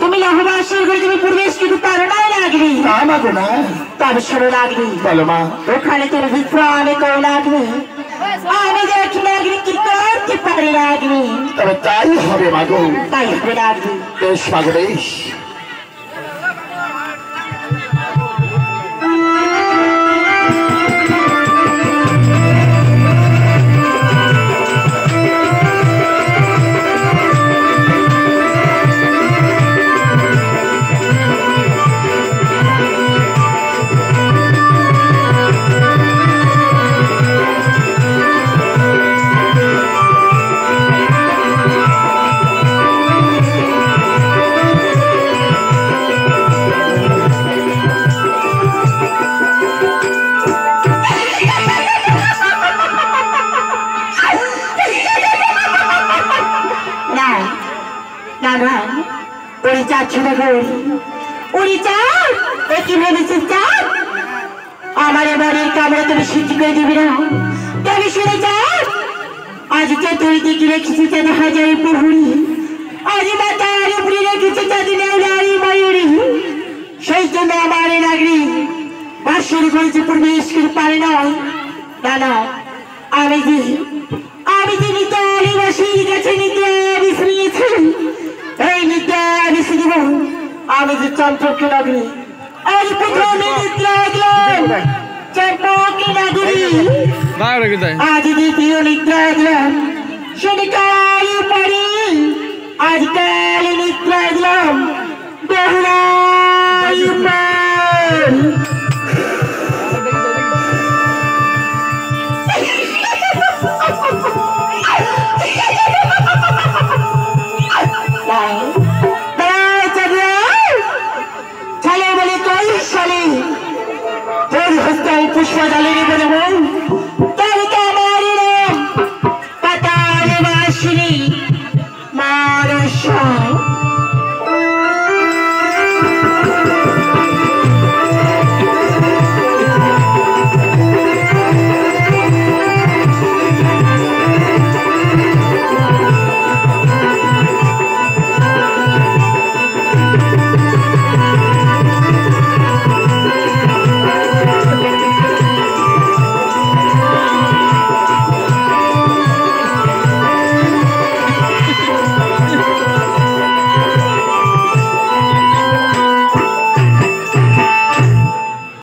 তুমি লাহবাসের ঘরে তুমি প্রবেশ করতে পারো না লাগবে না তবে শোনো লাগবে বলো মা ওখানে তুমি বিপ্রাণে করো লাগবে আমি দেখি লাগবে কি করতে পারি লাগবে তবে তাই হবে মাগো তাই হবে লাগবে বেশ মাগো বেশ আমার বাড়ির কামড়ে তুমি সিদ্ধি করে দিবি না তবে শুনে যাও আজকে তুই দিকে রেখেছি যেন হাজারি প্রহরী আজ মাতার উপরে রেখেছি যাদের নেউলারি ময়ূরী সেই জন্য আমার নাগরি বাসুর ঘরে প্রবেশ করতে পারে না না আমি যে নিতালি বাসির কাছে নিতে বিছড়িয়েছি এই নিতে বিছে দিব আমি যে চন্দ্রকে নাগরি আজ প্রথমে নিদ্রা দিলাম চম্পকে নাগরি আজ দ্বিতীয় নিদ্রা দিলাম শনিকাল পরে আজকাল নিদ্রা দিলাম বহুরাই পুষ্পা জ্বালিয়ে বলে